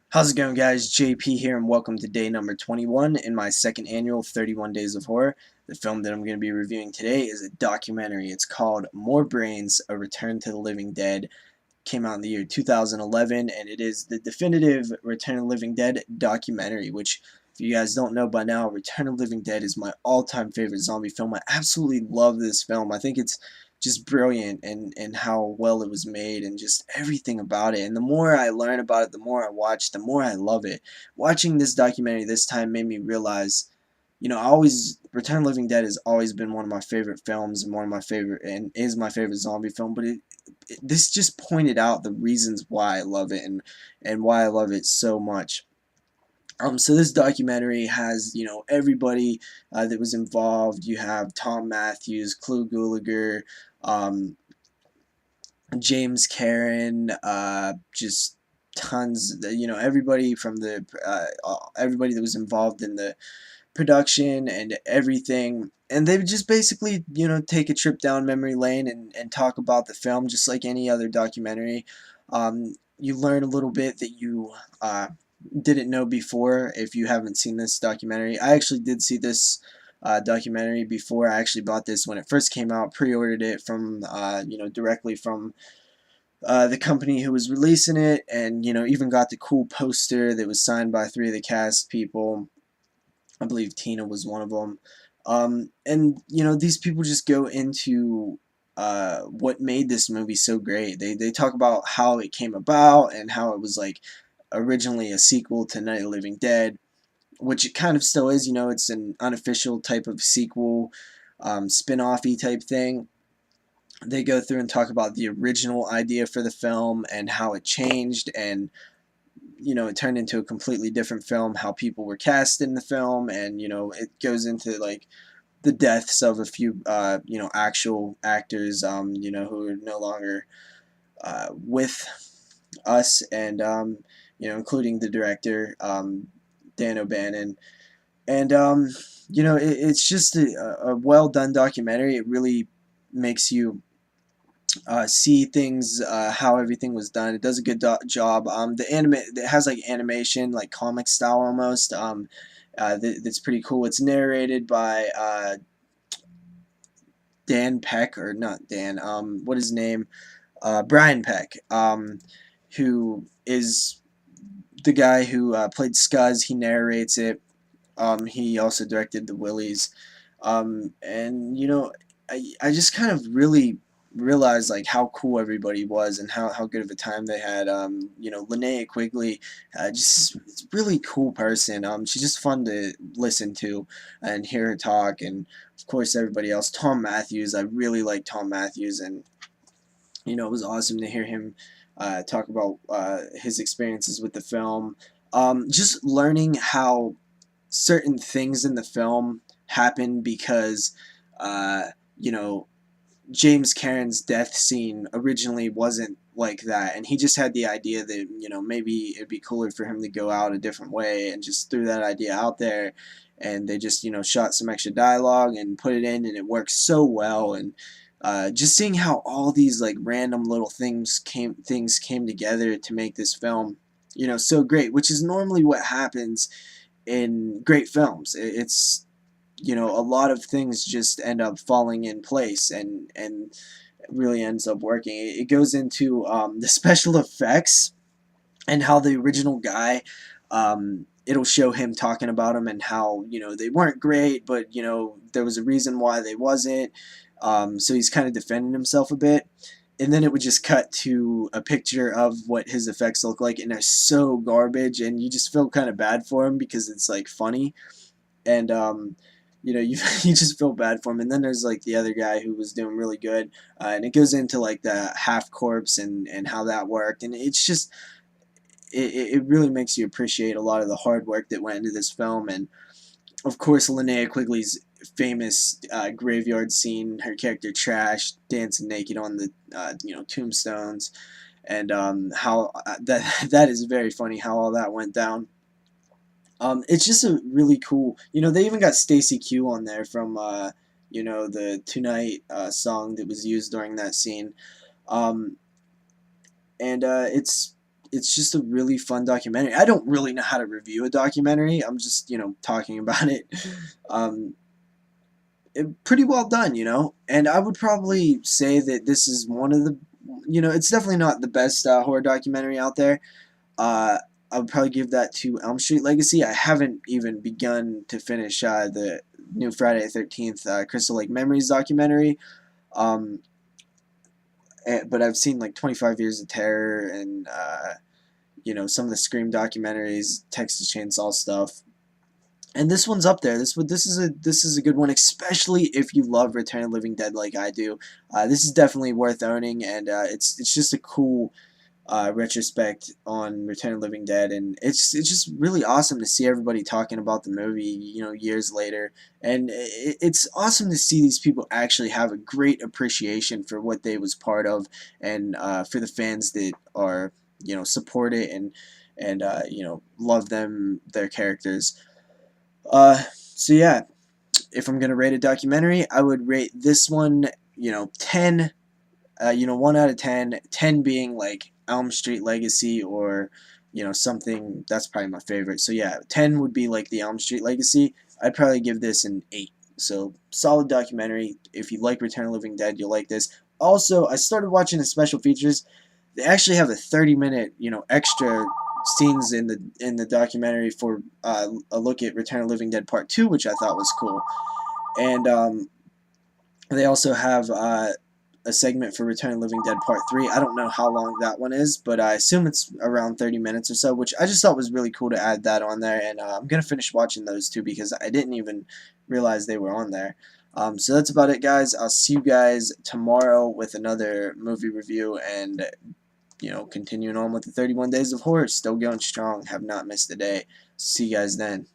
How's it going, guys? JP here, and welcome to day number 21 in my second annual 31 Days of Horror. The film that I'm going to be reviewing today is a documentary. It's called More Brains, A Return to the Living Dead. Came out in the year 2011, and it is the definitive Return of the Living Dead documentary, which, if you guys don't know by now, Return of the Living Dead is my all-time favorite zombie film. I absolutely love this film. I think it's just brilliant and how well it was made and just everything about it. And the more I learn about it, the more I watch, the more I love it. Watching this documentary this time made me realize, I always Return of the Living Dead has always been one of my favorite films and one of my favorite and is my favorite zombie film, but this just pointed out the reasons why I love it and why I love it so much. So this documentary has, everybody that was involved. You have Tom Matthews, Clu Gulager, um, James Karen, just tons. Everybody from everybody that was involved in the production and everything. And they would just basically, take a trip down memory lane and talk about the film just like any other documentary. You learn a little bit that you didn't know before if you haven't seen this documentary. I actually did see this documentary before. I actually bought this when it first came out, pre-ordered it from, directly from the company who was releasing it, and, even got the cool poster that was signed by three of the cast people. I believe Tina was one of them. And these people just go into what made this movie so great. They talk about how it came about and how it was like originally a sequel to Night of the Living Dead, which it kind of still is. It's an unofficial type of sequel, spin-offy type thing. They go through and talk about the original idea for the film and how it changed, and it turned into a completely different film, how people were cast in the film, and it goes into like the deaths of a few actual actors who are no longer with us, and including the director, Dan O'Bannon. And it's just a well done documentary. It really makes you see things, how everything was done. It does a good job. It has like animation, like comic style almost. That's pretty cool. It's narrated by Dan Peck, or not Dan. What is his name? Brian Peck. Who is the guy who played Scuzz. He narrates it. He also directed the Willies. And I just kind of really realized like how cool everybody was and how good of a time they had. Linnea Quigley, just it's a really cool person. She's just fun to listen to and hear her talk, and of course everybody else. Tom Matthews, I really like Tom Matthews, and it was awesome to hear him talk about his experiences with the film. Just learning how certain things in the film happen because, uh, you know, James Cameron's death scene originally wasn't like that, and he just had the idea that maybe it'd be cooler for him to go out a different way, and just threw that idea out there, and they just shot some extra dialogue and put it in, and it works so well. And just seeing how all these like random little things came together to make this film so great, which is normally what happens in great films. It's a lot of things just end up falling in place, and it really ends up working. It goes into the special effects and how the original guy, it'll show him talking about them and how they weren't great, but there was a reason why they wasn't. So he's kind of defending himself a bit, and then it would just cut to a picture of what his effects look like, and they're so garbage, and you just feel kind of bad for him because it's like funny, and you you just feel bad for him. And then there's like the other guy who was doing really good, and it goes into like the half corpse and how that worked, and it's just it really makes you appreciate a lot of the hard work that went into this film. And of course, Linnea Quigley's famous graveyard scene, her character Trash dancing naked on the tombstones, and how that is very funny how all that went down. It's just a really cool. They even got Stacy Q on there from the Tonight song that was used during that scene. Um, and it's it's just a really fun documentary. I don't really know how to review a documentary. I'm just, talking about it. Um, Pretty well done, And I would probably say that this is one of the, it's definitely not the best horror documentary out there. Uh, I would probably give that to Elm Street Legacy. I haven't even begun to finish the new Friday the 13th Crystal Lake Memories documentary. Um, but I've seen like 25 Years of Terror and some of the Scream documentaries, Texas Chainsaw stuff, and this one's up there. This is a good one, especially if you love Return of the Living Dead like I do. This is definitely worth owning, and it's just a cool retrospect on Return of the Living Dead, and it's just really awesome to see everybody talking about the movie, years later, and it's awesome to see these people actually have a great appreciation for what they was part of, and for the fans that are support it and love their characters. So yeah, if I'm gonna rate a documentary, I would rate this one, 10, 1 out of 10, 10 being like Elm Street Legacy or, something that's probably my favorite. So yeah, 10 would be like the Elm Street Legacy. I'd probably give this an 8. So solid documentary. If you like Return of the Living Dead, you'll like this. Also, I started watching the special features. They actually have a 30-minute, extra scenes in the documentary for a look at Return of the Living Dead Part 2, which I thought was cool. And they also have a segment for Return of the Living Dead Part 3. I don't know how long that one is, but I assume it's around 30 minutes or so, which I just thought was really cool to add that on there. And I'm going to finish watching those two because I didn't even realize they were on there. So that's about it, guys. I'll see you guys tomorrow with another movie review and, continuing on with the 31 Days of Horror. Still going strong. Have not missed a day. See you guys then.